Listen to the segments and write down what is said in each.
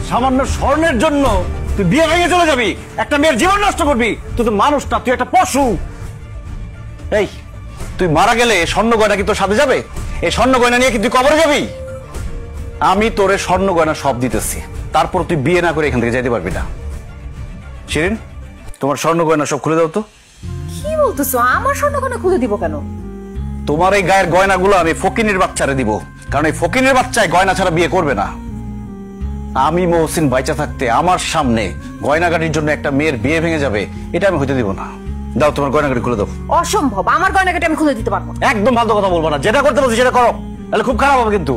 সামান্য স্বর্ণের জন্য তুই বিয়ে ভেঙে চলে যাবি, একটা মেয়ের জীবন নষ্ট করবি? তুই তো মানুষ না, তুই একটা পশু। এই তুই মারা গেলে স্বর্ণ গয়না কি তোর সাথে যাবে? এই স্বর্ণ গয়না নিয়ে কি তুই কবরে যাবি? আমি তোরে স্বর্ণ গয়না সব দিতেছি, তারপর তুই বিয়ে না করে এখান থেকে যেতে পারবি না। শিরিন, তোমার স্বর্ণ গয়না সব খুলে দাও তো। কি বলতেছো? আমার স্বর্ণ গয়না খুলে দিব কেন? তোমার এই গায়ের গয়নাগুলো আমি ফকিনের বাচ্চারে দিব, কারণ এই ফকিনের বাচ্চায় গয়না ছাড়া বিয়ে করবে না। আমি মহসিন বাইচা থাকতে আমার সামনে গয়নাগাটির জন্য একটা মেয়ের বিয়ে ভেঙে যাবে, এটা আমি হইতে দিব না। দাও তোমার গয়নাগাটি খুলে দাও। অসম্ভব, আমার গয়নাগাটি আমি খুলে দিতে পারবো না। একদম ফালতু কথা বলবো না, যেটা করতে বলছি সেটা করো, তাহলে খুব খারাপ হবে কিন্তু।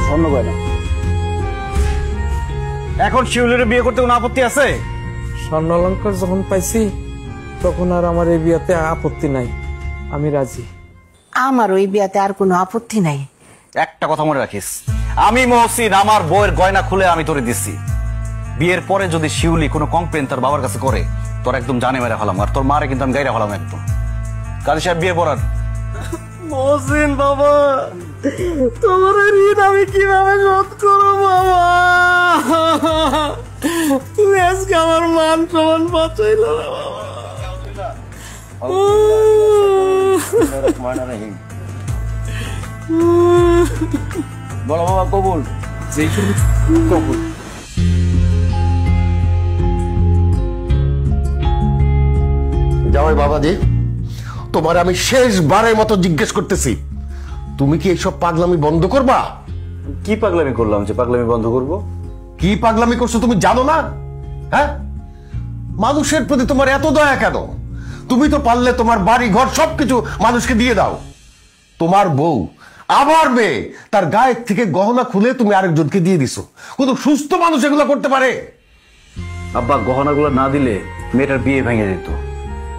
স্বর্ণ গয়না এখন শিউলির বিয়ে করতে কোনো আপত্তি আছে? স্বর্ণ অলঙ্কার যখন পাইছি তখন আর আমার এই বিয়াতে আপত্তি নাই, আমি রাজি। আমার ওই বিয়াতে আর কোনো আপত্তি নাই। একটা কথা মনে রাখিস, আমি মহসিন আমার বউয়ের গয়না খুলে আমি তোরে দিচ্ছি। বিয়ের পরে যদি শিউলি কোনো কমপ্লেন তার বাবার কাছে করে, তোর একদম জানে মেরে ফেলাম, আর তোর মারে কিন্তু আমি গাইরা ফেলাম একদম। কাজী সাহেব বিয়ে পড়ার। মহসিন বাবা, তোমার ঋণ আমি কিভাবে শোধ করবো বাবা? তুমি আজকে আমার মান সম্মান বাঁচাইল না বাবা। বলো বাবা, কবুল। যেই শুনি কবুল। যাওয়াই বাবাজি, তোমার আমি শেষবারের মতো জিজ্ঞেস করতেছি, তুমি কি এইসব পাগলামি বন্ধ করবা? কি পাগলামি করলাম যে পাগলামি বন্ধ করব? কি পাগলামি করছো তুমি জানো না? হ্যাঁ, মানুষের প্রতি তোমার এত দয়া কেন? তুমি তো পারলে তোমার বাড়ি ঘর সবকিছু মানুষকে দিয়ে দাও। তোমার বউ আমার মেয়ে, তার গায়ের থেকে গহনা খুলে তুমি আরেকজনকে দিয়ে দিছো। কোনো সুস্থ মানুষ এগুলো করতে পারে? আব্বা, গহনাগুলো না দিলে মেয়েটার বিয়ে ভেঙে যেত,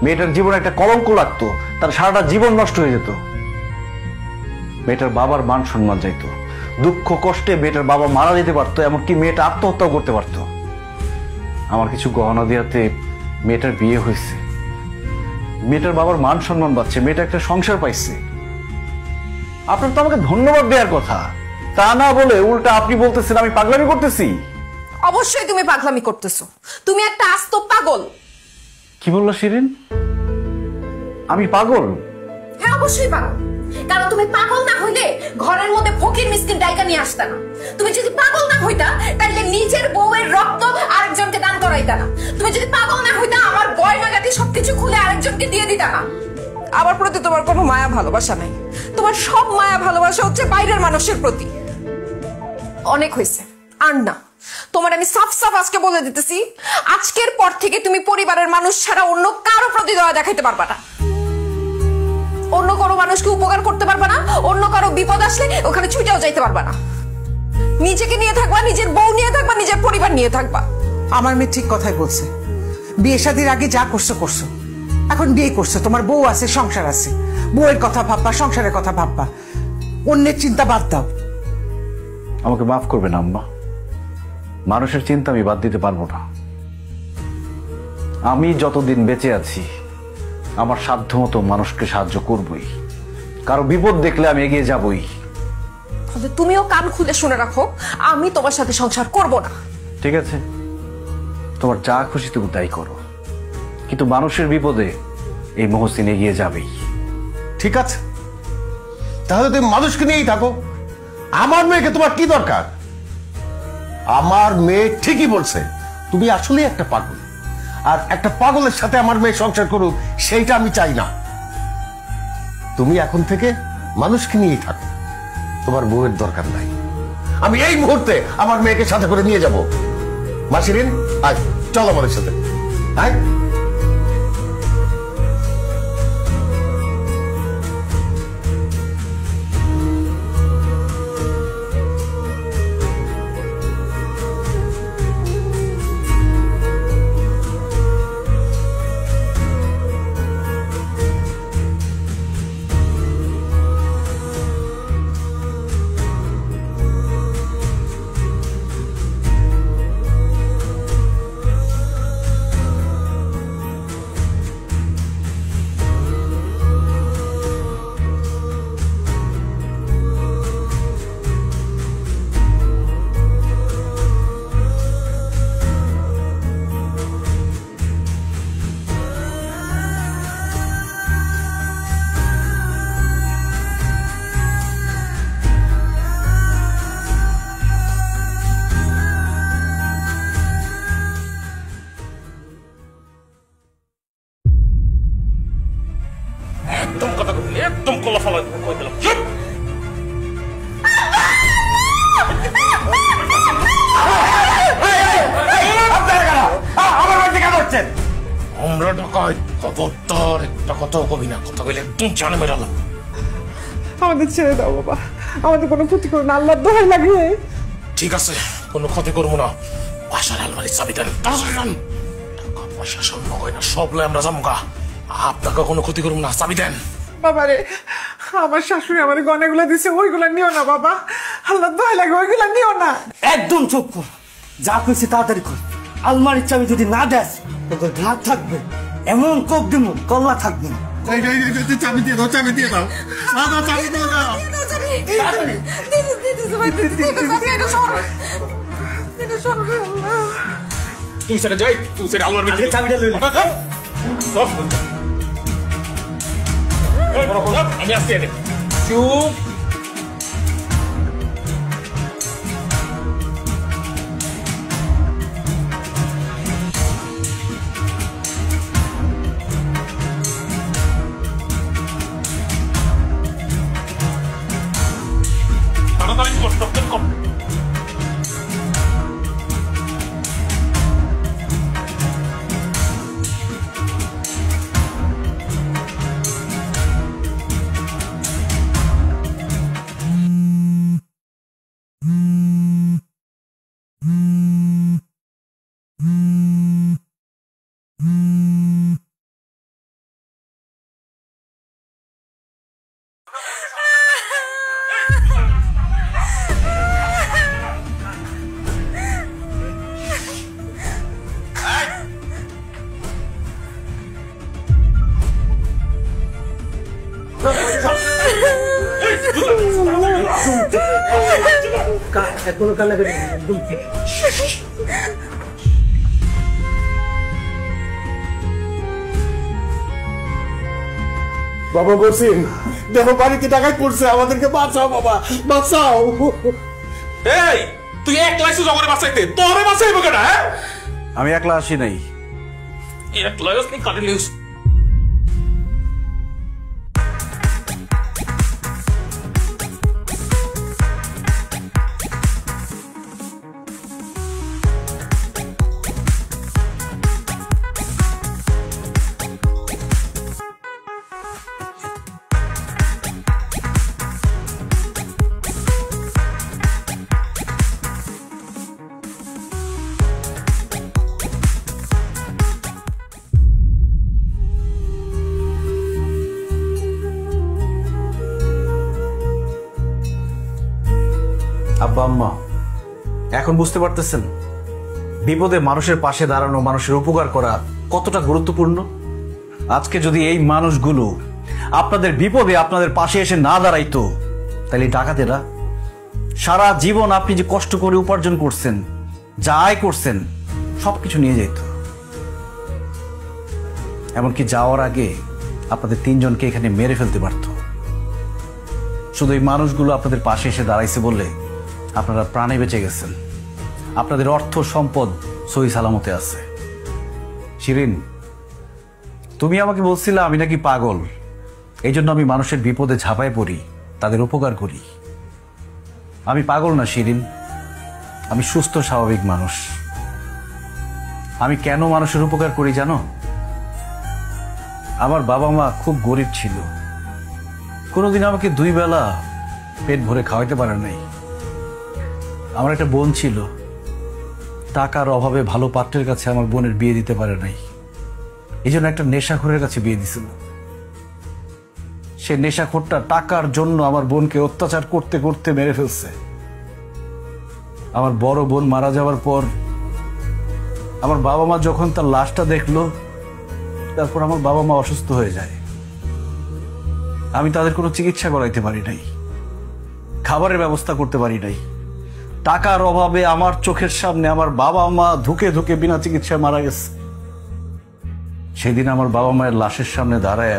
মেয়েটার জীবনে একটা কলঙ্ক লাগতো, তার সারাটা জীবন নষ্ট হয়ে যেত, মেয়েটার বাবার মান সম্মান যাইতো, দুঃখ কষ্টে মেয়েটার বাবা মারা যেতে পারতো, এমনকি মেয়েটা আত্মহত্যাও করতে পারতো। আমার কিছু গহনা দেওয়াতে মেয়েটার বিয়ে হয়েছে, মেয়েটার বাবার মান সম্মান পাচ্ছে, মেয়েটা একটা সংসার পাইছে। আপনার তো আমাকে ধন্যবাদ দেওয়ার কথা, তা না বলে উল্টা আপনি বলতেছেন আমি পাগলামি করতেছি। অবশ্যই তুমি পাগলামি করতেছো, তুমি একটা আস্ত পাগল। কি বললো শিরিন? আমি পাগল? হ্যাঁ, অবশ্যই পাগল। কারণ তুমি পাগল না হইলে ঘরের মধ্যে ফকির মিসকিন ডাইকা নিয়ে আসতা না। তুমি যদি পাগল না হইতা তাহলে নিজের বউয়ের রক্ত আরেকজনকে দান করাইতা না। তুমি যদি পাগল না হইতা আমার গয়নাগাটি সবকিছু খুলে আরেকজনকে দিয়ে দিতা না। আমার প্রতি তোমার কোনো মায়া ভালোবাসা নাই, তোমার সব মায়া ভালোবাসা হচ্ছে বাইরের মানুষের প্রতি। অনেক হয়েছে, আর না। তোমার আমি সাফ সাফ আজকে বলে দিতেছি, আজকের পর থেকে তুমি পরিবারের মানুষ ছাড়া অন্য কারো প্রতি দয়া দেখাইতে পারবা না, অন্য কারো মানুষকে উপকার করতে পারবা না, অন্য কারো বিপদ আসলে ওখানে ছুটেও যাইতে পারবা না। নিজেকে নিয়ে থাকবা, নিজের বউ নিয়ে থাকবা, নিজের পরিবার নিয়ে থাকবা। আমার মেয়ে ঠিক কথাই বলছে। বিয়ে শাদীর আগে যা করছো করছো, এখন বিয়ে করছো, তোমার বউ আছে, সংসার আছে, বউয়ের কথা ভাববা, সংসারের কথা ভাববা, অন্যের চিন্তা বাদ দাও। আমাকে মাফ করবেন আম্মা, মানুষের চিন্তা আমি বাদ দিতে পারবো না। আমি যতদিন বেঁচে আছি আমার সাধ্যমতো মানুষকে সাহায্য করবই, কারো বিপদ দেখলে আমি এগিয়ে যাবই। তুমিও কান খুলে শুনে রাখো, আমি তোমার সাথে সংসার করব না। ঠিক আছে, তোমার যা খুশি তুমি তাই করো, কিন্তু মানুষের বিপদে এই মহসিন এগিয়ে যাবেই। ঠিক আছে, তাহলে তুমি মানুষকে নিয়েই থাকো। আমার মেয়েকে তোমার কি দরকার? আমার মেয়ে ঠিকই বলছে, তুমি আসলে একটা পাগল, আর একটা পাগলের সাথে আমার মেয়ে সংসার করুক সেইটা আমি চাই না। তুমি এখন থেকে মানুষকে নিয়েই থাকো, তোমার বউয়ের দরকার নাই। আমি এই মুহূর্তে আমার মেয়েকে সাথে করে নিয়ে যাব। মাসিরিন, আয় চল আমাদের সাথে। আয়। একদম কলা ফলা কই দিলাম চুপ আমার বাড়িতে কেন হচ্ছেন? আমরা ঢাকায় খবরদার একটা কথা কবি না, কথা কইলে একদম জানে মেরালাম। আমাদের ছেড়ে দাও বাবা, আমাদের কোনো ক্ষতি করো না, আল্লাহর দোহাই লাগে। ঠিক আছে, কোনো ক্ষতি করবো না। বাসার আলমারির চাবি দেন, তাড়াতাড়ি দেন। টাকা পয়সা স্বর্ণ গয়না সব লয় আমরা জামগা, আপনাকে কোনো ক্ষতি করবো না, চাবি দেন। বাবা রে, আমার শাশুড়ি আমার গয়নাগুলো দিছে, ওইগুলা নিও না বাবা, আল্লাহর দোহাই লাগে, ওইগুলা নিও না। একদম চুপ কর, যা কইছি তাড়াতাড়ি কর। আলমারির চাবি যদি না দেস তোদের ঘাট থাকবে, এমন কোপ দিব কল্লা থাকবে না। চাবি দিয়ে দাও, চাবি দিয়ে দাও, চাবি দিয়ে দাও। তুই সেটা যাই, তুই সেটা আলমার ভিতরে চাবিটা লইলে আমি আসছি। চুপ। তাড়াতাড়ি কর, তাড়াতাড়ি কর। কোনো কান্নাকাটি একদম বাবা বলছেন দেখো বাড়িতে টাকায় পড়ছে, আমাদেরকে বাঁচাও বাবা, বাঁচাও। এই তুই একলা এসে জগরে বাঁচাইতে, তোরে বাঁচাইবো কেনা? হ্যাঁ, আমি একলা আসি নাই। একলা আসনি কাটে লিউস। আব্বা আম্মা, এখন বুঝতে পারতেছেন বিপদে মানুষের পাশে দাঁড়ানো, মানুষের উপকার করা কতটা গুরুত্বপূর্ণ? আজকে যদি এই মানুষগুলো আপনাদের বিপদে আপনাদের পাশে এসে না দাঁড়াইতো, তাহলে ডাকাতেরা সারা জীবন আপনি যে কষ্ট করে উপার্জন করছেন, যা আয় করছেন, সবকিছু নিয়ে যেত। এমনকি যাওয়ার আগে আপনাদের তিনজনকে এখানে মেরে ফেলতে পারত। শুধু এই মানুষগুলো আপনাদের পাশে এসে দাঁড়াইছে বলে আপনারা প্রাণে বেঁচে গেছেন, আপনাদের অর্থ সম্পদ সহি সালামতে আছে। শিরিন, তুমি আমাকে বলছিলে আমি নাকি পাগল, এই জন্য আমি মানুষের বিপদে ঝাঁপায় পড়ি, তাদের উপকার করি। আমি পাগল না শিরিন, আমি সুস্থ স্বাভাবিক মানুষ। আমি কেন মানুষের উপকার করি জানো? আমার বাবা মা খুব গরিব ছিল, কোনোদিন আমাকে 2 বেলা পেট ভরে খাওয়াইতে পারে নাই। আমার একটা বোন ছিল, টাকার অভাবে ভালো পাত্রের কাছে আমার বোনের বিয়ে দিতে পারে নাই, এই জন্য একটা নেশাখোরের কাছে বিয়ে দিছিল। সে নেশাখোরটা টাকার জন্য আমার বোনকে অত্যাচার করতে করতে মেরে ফেলছে। আমার বড় বোন মারা যাওয়ার পর আমার বাবা মা যখন তার লাশটা দেখলো, তারপর আমার বাবা মা অসুস্থ হয়ে যায়। আমি তাদের কোনো চিকিৎসা করাইতে পারি নাই, খাবারের ব্যবস্থা করতে পারি নাই। টাকার অভাবে আমার চোখের সামনে আমার বাবা মা ধুকে ধুকে বিনা চিকিৎসায় মারা গেছে। সেদিন আমার বাবা মায়ের লাশের সামনে দাঁড়ায়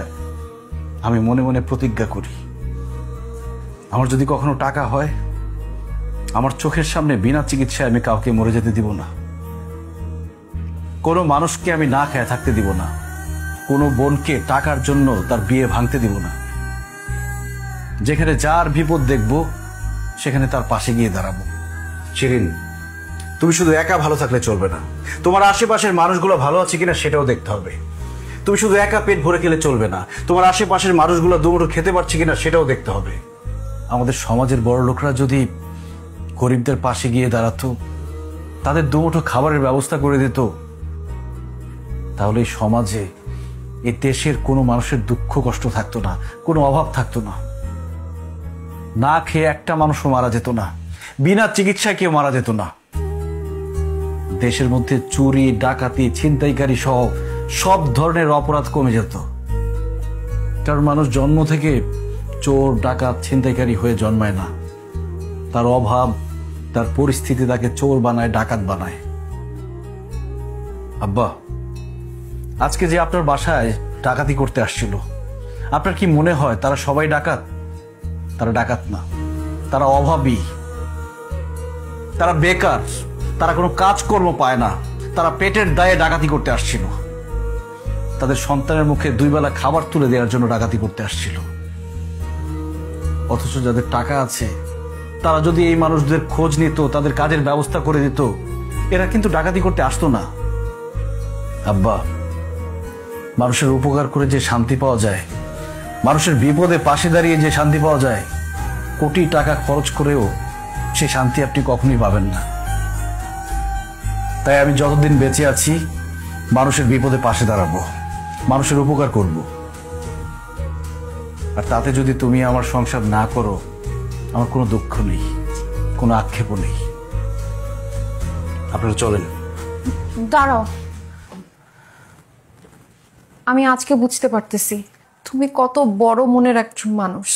আমি মনে মনে প্রতিজ্ঞা করি, আমার যদি কখনো টাকা হয়, আমার চোখের সামনে বিনা চিকিৎসায় আমি কাউকে মরে যেতে দিব না, কোনো মানুষকে আমি না খেয়ে থাকতে দিব না, কোনো বোনকে টাকার জন্য তার বিয়ে ভাঙতে দিব না। যেখানে যার বিপদ দেখব সেখানে তার পাশে গিয়ে দাঁড়াবো। শিরিন, তুমি শুধু একা ভালো থাকলে চলবে না, তোমার আশেপাশের মানুষগুলো ভালো আছে কিনা সেটাও দেখতে হবে। তুমি শুধু একা পেট ভরে খেলে চলবে না, তোমার আশেপাশের মানুষগুলো দুমুঠো খেতে পারছে কিনা সেটাও দেখতে হবে। আমাদের সমাজের বড় লোকরা যদি গরিবদের পাশে গিয়ে দাঁড়াতো, তাদের দুমুঠো খাবারের ব্যবস্থা করে দিত, তাহলে এই সমাজে, এই দেশের কোনো মানুষের দুঃখ কষ্ট থাকতো না, কোনো অভাব থাকতো না। না খেয়ে একটা মানুষও মারা যেত না, বিনা চিকিৎসায় কেউ মারা যেত না। দেশের মধ্যে চুরি, ডাকাতি, ছিনতাইকারী সহ সব ধরনের অপরাধ কমে যেত। কারণ মানুষ জন্ম থেকে চোর, ডাকাত, ছিনতাইকারী হয়ে জন্মায় না। তার অভাব, তার পরিস্থিতি তাকে চোর বানায়, ডাকাত বানায়। আব্বা, আজকে যে আপনার বাসায় ডাকাতি করতে আসছিল, আপনার কি মনে হয় তারা সবাই ডাকাত? তারা ডাকাত না, তারা অভাবী, তারা বেকার, তারা কোনো কাজকর্ম পায় না, তারা পেটের দায়ে ডাকাতি করতে আসছিল। তাদের সন্তানের মুখে 2 বেলা খাবার তুলে দেওয়ার জন্য ডাকাতি করতে আসছিল। অথচ যাদের টাকা আছে তারা যদি এই মানুষদের খোঁজ নিত, তাদের কাজের ব্যবস্থা করে দিত, এরা কিন্তু ডাকাতি করতে আসতো না। আব্বা, মানুষের উপকার করে যে শান্তি পাওয়া যায়, মানুষের বিপদে পাশে দাঁড়িয়ে যে শান্তি পাওয়া যায়, কোটি টাকা খরচ করেও সে শান্তি আপনি কখনোই পাবেন না। তাই আমি যতদিন বেঁচে আছি মানুষের বিপদে পাশে দাঁড়াবো, মানুষের উপকার করব। আর তাতে যদি তুমি আমার সংসার না করো, আমার কোনো দুঃখ নেই, কোনো আক্ষেপও নেই। আপনারা চলেন। দাঁড়াও, আমি আজকে বুঝতে পারতেছি তুমি কত বড় মনের একজন মানুষ।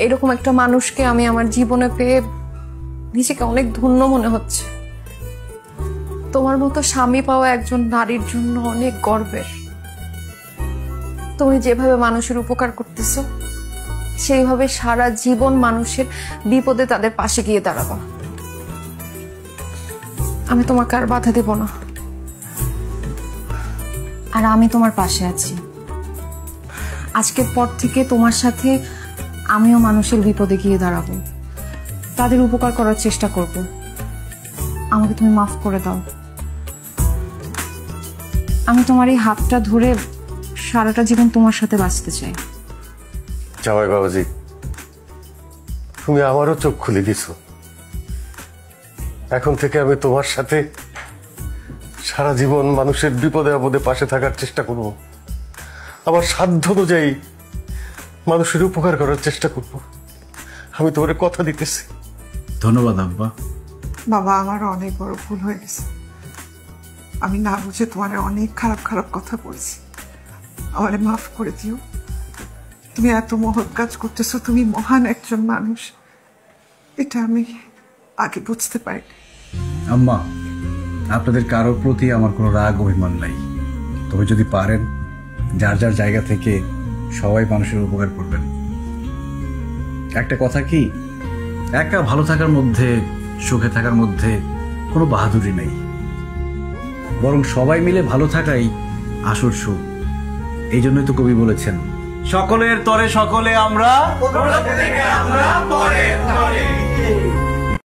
এরকম একটা মানুষকে আমি আমার জীবনে পেয়ে নিজেকে অনেক ধন্য মনে হচ্ছে। তোমার মতো স্বামী পাওয়া একজন নারীর জন্য অনেক গর্বের। তুমি যেভাবে মানুষের উপকার করতেছো, সেইভাবে সারা জীবন মানুষের বিপদে তাদের পাশে গিয়ে দাঁড়াবা। আমি তোমাকে আর বাধা দেব না, আর আমি তোমার পাশে আছি। আজকের পর থেকে তোমার সাথে আমিও মানুষের বিপদে গিয়ে দাঁড়াবো, তাদের উপকার করার চেষ্টা করব। আমাকে তুমি মাফ করে দাও। আমি তোমার এই হাতটা ধরে সারাটা জীবন তোমার সাথে বাঁচতে চাই। জামাই বাবাজি, তুমি আমারও চোখ খুলে দিছো। এখন থেকে আমি তোমার সাথে সারা জীবন মানুষের বিপদে আপদে পাশে থাকার চেষ্টা করব। আমার সাধ্য অনুযায়ী মানুষের উপকার করার চেষ্টা করব। আমি তোমার কথা দিতেছি। ধন্যবাদ আব্বা। বাবা, আমার অনেক বড় ভুল হয়ে গেছে। আমি না বুঝে তোমার অনেক খারাপ খারাপ কথা বলছি, আমারে মাফ করে দিও। তুমি এত মহৎ কাজ করতেছো, তুমি মহান একজন মানুষ, এটা আমি আগে বুঝতে পারিনি। আম্মা, আপনাদের কারোর প্রতি আমার কোনো রাগ অভিমান নাই। তবে যদি পারেন, যার যার জায়গা থেকে সবাই মানুষের উপকার করবেন। একটা কথা কি, একা ভালো থাকার মধ্যে, সুখে থাকার মধ্যে কোনো বাহাদুরি নেই, বরং সবাই মিলে ভালো থাকাই আসল সুখ। এই জন্যই তো কবি বলেছেন, সকলের তরে সকলে আমরা।